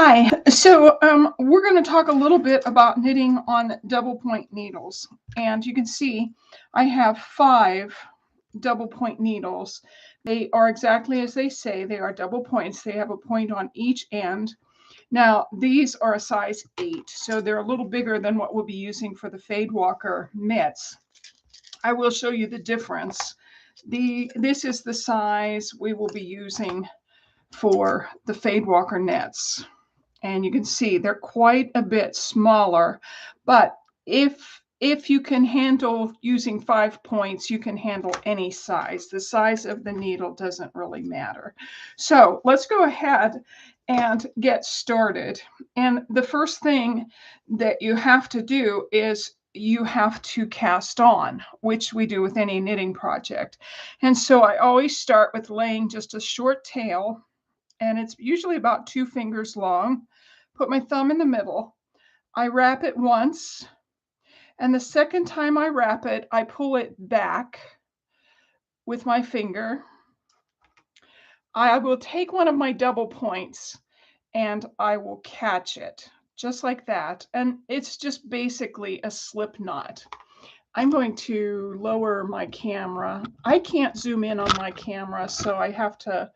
Hi. So we're going to talk a little bit about knitting on double point needles. And you can see I have 5 double point needles. They are exactly as they say. They are double points. They have a point on each end. Now, these are a size 8, so they're a little bigger than what we'll be using for the Fadewalker mitts. I will show you the difference. This is the size we will be using for the Fadewalker knits. And you can see they're quite a bit smaller, but if you can handle using 5 points, you can handle any size. The size of the needle doesn't really matter. So let's go ahead and get started. And the first thing that you have to do is you have to cast on, which we do with any knitting project. And so I always start with laying just a short tail, and it's usually about 2 fingers long. Put my thumb in the middle. I wrap it once, and the second time I wrap it, I pull it back with my finger. I will take one of my double points and I will catch it just like that. And it's just basically a slip knot. I'm going to lower my camera. I can't zoom in on my camera, so I have to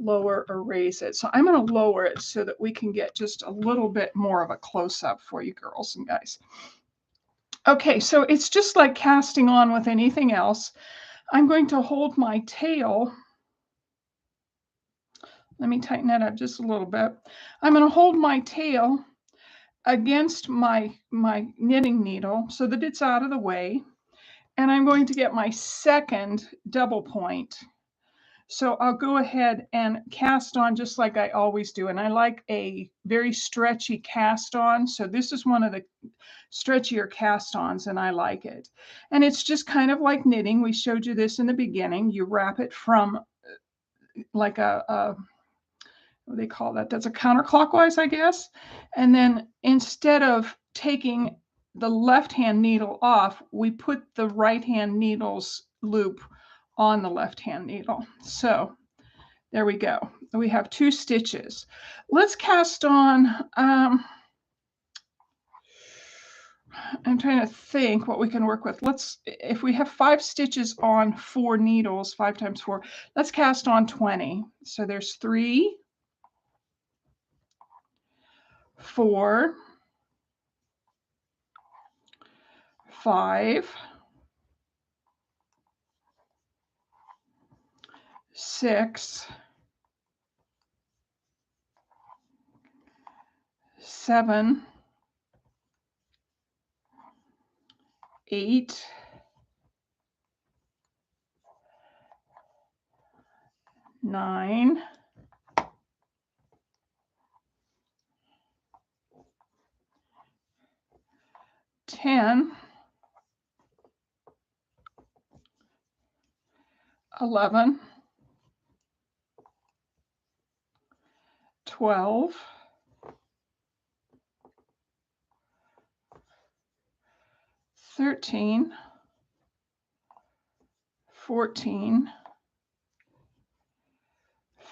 lower or raise it. So I'm going to lower it so that we can get just a little bit more of a close-up for you girls and guys. Okay, so it's just like casting on with anything else. I'm going to hold my tail. Let me tighten that up just a little bit. I'm going to hold my tail against my knitting needle so that it's out of the way. And I'm going to get my second double point. So I'll go ahead and cast on just like I always do. And I like a very stretchy cast on. So this is one of the stretchier cast ons and I like it. And it's just kind of like knitting. We showed you this in the beginning. You wrap it from like what do they call that? That's a counterclockwise, I guess. And then instead of taking the left-hand needle off, we put the right-hand needle's loop on the left-hand needle. So there we go. We have 2 stitches. Let's cast on, I'm trying to think what we can work with. If we have 5 stitches on 4 needles, 5 times 4, let's cast on 20. So there's 3, 4, 5, 6, 7, 8, 9, 10, 11, 12, 13, 14,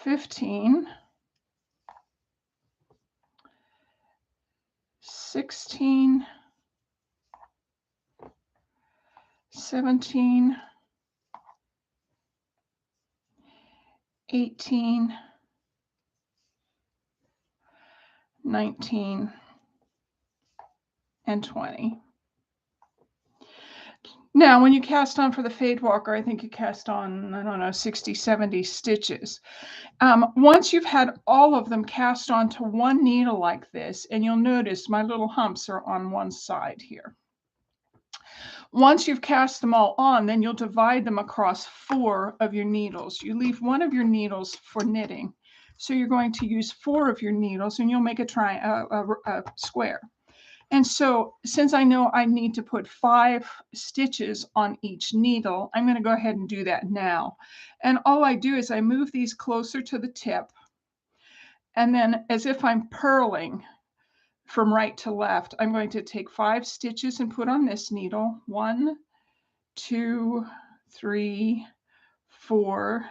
15, 16, 17, 18, 19, and 20. Now, when you cast on for the Fadewalker, I think you cast on, I don't know, 60, 70 stitches. Once you've had all of them cast onto one needle like this, and you'll notice my little humps are on one side here. Once you've cast them all on, then you'll divide them across 4 of your needles. You leave one of your needles for knitting. So you're going to use 4 of your needles and you'll make a square. And so since I know I need to put 5 stitches on each needle, I'm going to go ahead and do that now. And all I do is I move these closer to the tip. And then as if I'm purling from right to left, I'm going to take 5 stitches and put on this needle. 1, 2, 3, 4,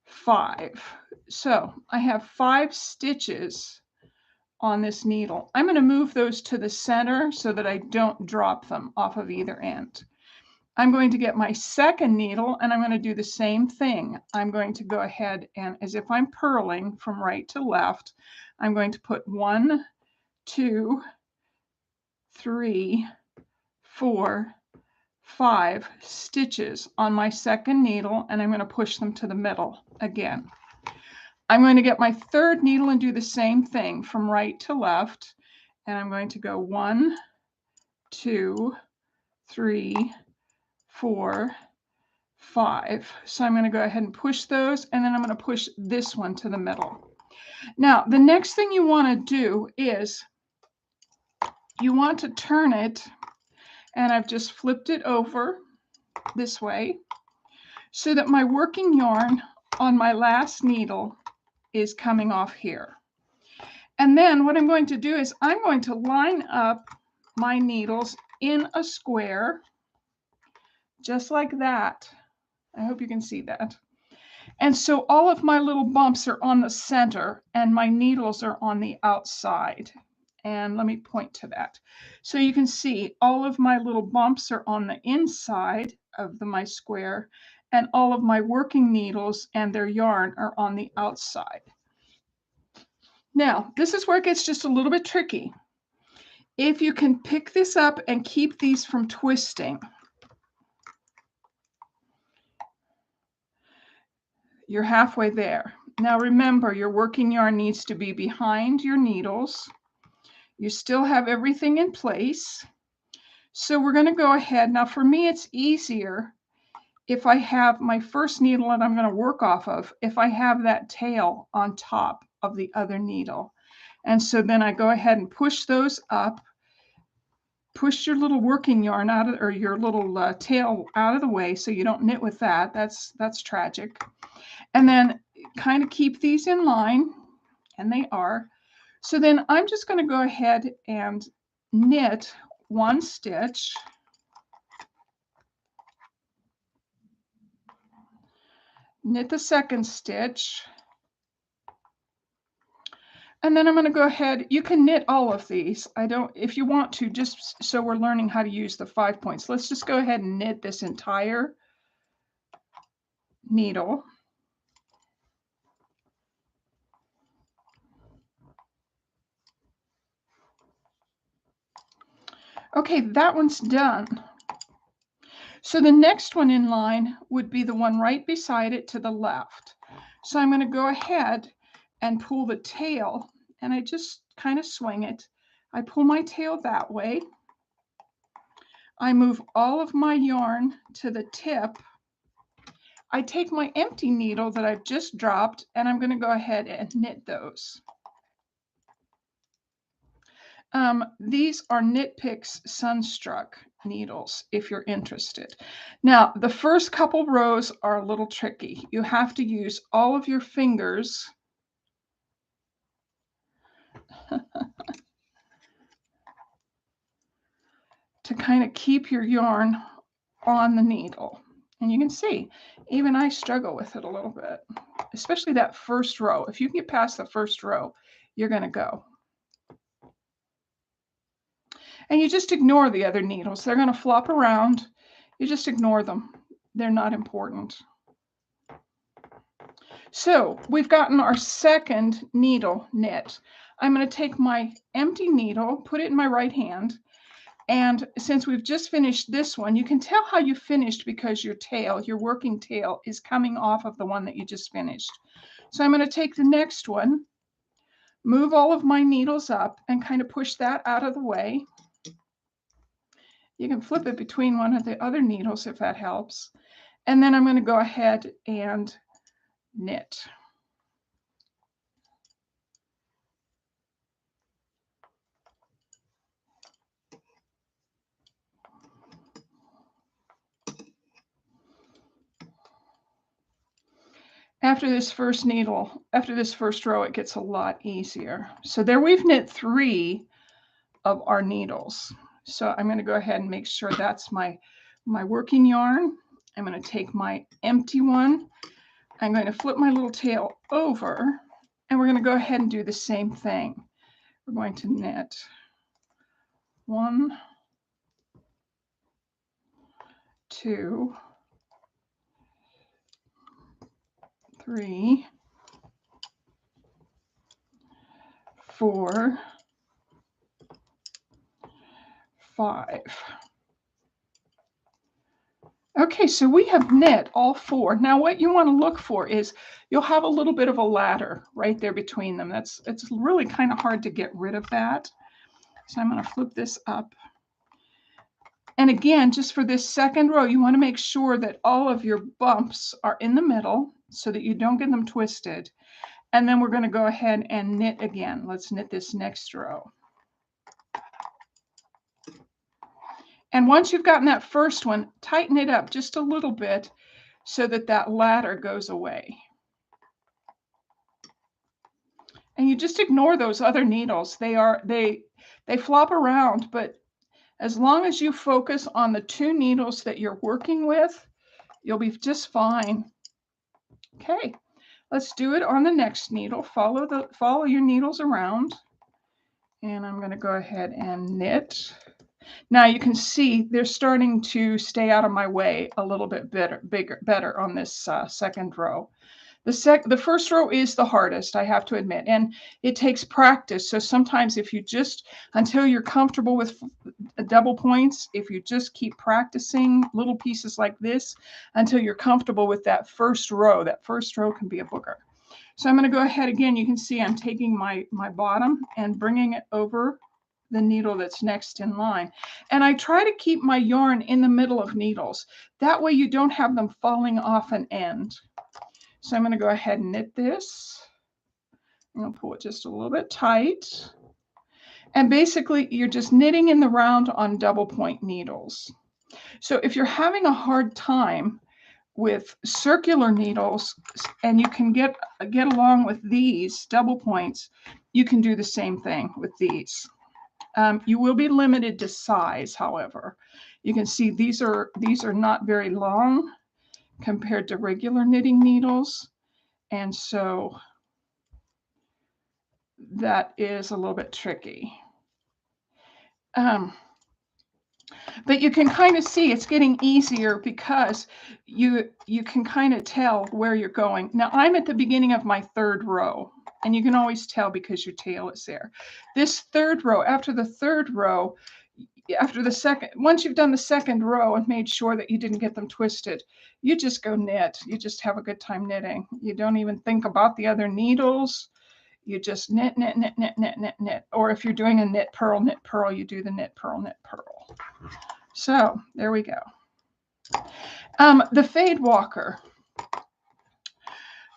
5. So I have 5 stitches on this needle. I'm going to move those to the center so that I don't drop them off of either end. I'm going to get my second needle and I'm going to do the same thing. I'm going to go ahead and, as if I'm purling from right to left, I'm going to put 1, 2, 3, 4, 5 stitches on my second needle, and I'm going to push them to the middle again. I'm going to get my third needle and do the same thing from right to left, and I'm going to go 1, 2, 3, 4, 5. So I'm going to go ahead and push those, and then I'm going to push this one to the middle. Now, the next thing you want to do is you want to turn it, and I've just flipped it over this way so that my working yarn on my last needle is coming off here. And then what I'm going to do is I'm going to line up my needles in a square, just like that. I hope you can see that. And so all of my little bumps are on the center and my needles are on the outside. And let me point to that. So you can see all of my little bumps are on the inside of my square, and all of my working needles and their yarn are on the outside. Now, this is where it gets just a little bit tricky. If you can pick this up and keep these from twisting, you're halfway there. Now remember, your working yarn needs to be behind your needles. You still have everything in place. So we're going to go ahead. Now for me, it's easier if I have my first needle that I'm going to work off of, if I have that tail on top of the other needle. And so then I go ahead and push those up, push your little working yarn out of, or your little tail out of the way so you don't knit with that. That's tragic. And then kind of keep these in line, and they are. So then I'm just going to go ahead and knit 1 stitch, knit the second stitch, and then I'm going to go ahead. You can knit all of these. If you want to, just so we're learning how to use the 5 points, let's just go ahead and knit this entire needle. Okay, that one's done. So the next one in line would be the one right beside it to the left. So I'm going to go ahead and pull the tail, and I just kind of swing it. I pull my tail that way. I move all of my yarn to the tip. I take my empty needle that I've just dropped, and I'm going to go ahead and knit those. These are Knit Picks Sunstruck needles, if you're interested. Now, the first couple rows are a little tricky. You have to use all of your fingers to kind of keep your yarn on the needle. And you can see, even I struggle with it a little bit, especially that first row. If you can get past the first row, you're going to go. And you just ignore the other needles. They're going to flop around. You just ignore them. They're not important. So we've gotten our second needle knit. I'm going to take my empty needle, put it in my right hand. And since we've just finished this one, you can tell how you finished because your tail, your working tail, is coming off of the one that you just finished. So I'm going to take the next one, move all of my needles up, and kind of push that out of the way. You can flip it between one of the other needles if that helps. And then I'm going to go ahead and knit. After this first row, it gets a lot easier. So there we've knit 3 of our needles. So I'm going to go ahead and make sure that's my working yarn. I'm going to take my empty one. I'm going to flip my little tail over, and we're going to go ahead and do the same thing. we're going to knit 1, 2, 3, 4, 5. Okay, so we have knit all 4. Now what you want to look for is you'll have a little bit of a ladder right there between them. It's really kind of hard to get rid of that. So I'm going to flip this up. And again, just for this second row, you want to make sure that all of your bumps are in the middle so that you don't get them twisted. And then we're going to go ahead and knit again. Let's knit this next row. And once you've gotten that first one, tighten it up just a little bit so that that ladder goes away. And you just ignore those other needles. They flop around, but as long as you focus on the 2 needles that you're working with, you'll be just fine. Okay, let's do it on the next needle. Follow your needles around. And I'm going to go ahead and knit. Now you can see they're starting to stay out of my way a little bit better on this second row. The first row is the hardest, I have to admit, and it takes practice. So sometimes if you just, until you're comfortable with double points, if you just keep practicing little pieces like this until you're comfortable with that first row can be a booger. So I'm going to go ahead again. You can see I'm taking my bottom and bringing it over the needle that's next in line. And I try to keep my yarn in the middle of needles. That way you don't have them falling off an end. So I'm going to go ahead and knit this. I'm going to pull it just a little bit tight. And basically you're just knitting in the round on double point needles. So if you're having a hard time with circular needles and you can get along with these double points, you can do the same thing with these. You will be limited to size, however. You can see these are not very long compared to regular knitting needles, and so that is a little bit tricky. But you can kind of see it's getting easier because you can kind of tell where you're going. Now I'm at the beginning of my 3rd row, and you can always tell because your tail is there. This 3rd row, after the 3rd row, once you've done the 2nd row and made sure that you didn't get them twisted, you just go knit. You just have a good time knitting. You don't even think about the other needles. You just knit, knit, knit, knit, knit, knit, knit. Or if you're doing a knit, purl, you do the knit, purl, knit, purl. So there we go. The Fadewalker.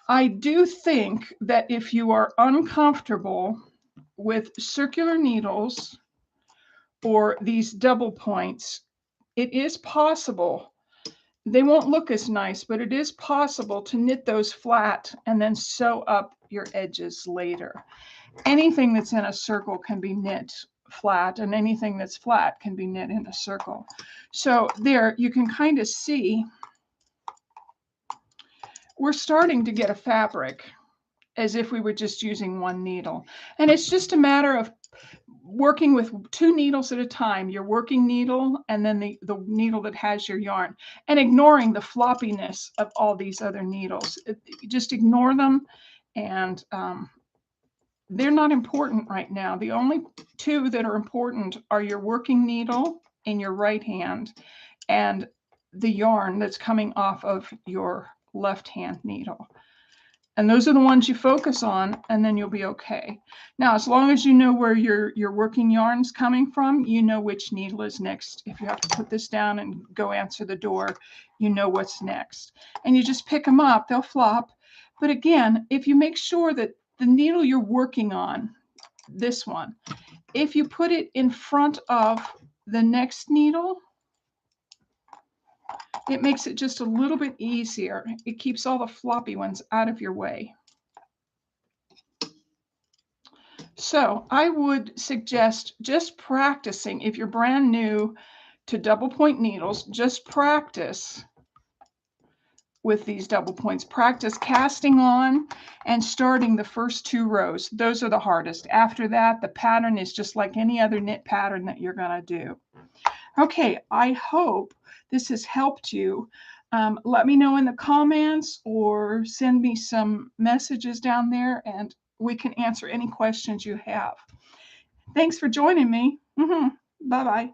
I do think that if you are uncomfortable with circular needles or these double points, it is possible. They won't look as nice, but it is possible to knit those flat and then sew up your edges later. Anything that's in a circle can be knit flat, and anything that's flat can be knit in a circle. So there you can kind of see we're starting to get a fabric as if we were just using 1 needle. And it's just a matter of working with 2 needles at a time, your working needle and then the needle that has your yarn, and ignoring the floppiness of all these other needles. Just ignore them, and they're not important right now. The only 2 that are important are your working needle in your right hand and the yarn that's coming off of your left hand needle. And those are the ones you focus on, and then you'll be okay. Now, as long as you know where your working yarn's coming from, you know which needle is next. If you have to put this down and go answer the door, you know what's next. And you just pick them up, they'll flop. But again, if you make sure that the needle you're working on, this one, if you put it in front of the next needle, it makes it just a little bit easier. It keeps all the floppy ones out of your way. So I would suggest just practicing. If you're brand new to double point needles, just practice with these double points. Practice casting on and starting the first 2 rows. Those are the hardest. After that, the pattern is just like any other knit pattern that you're going to do. Okay, I hope this has helped you. Let me know in the comments or send me some messages down there and we can answer any questions you have. Thanks for joining me. Bye-bye.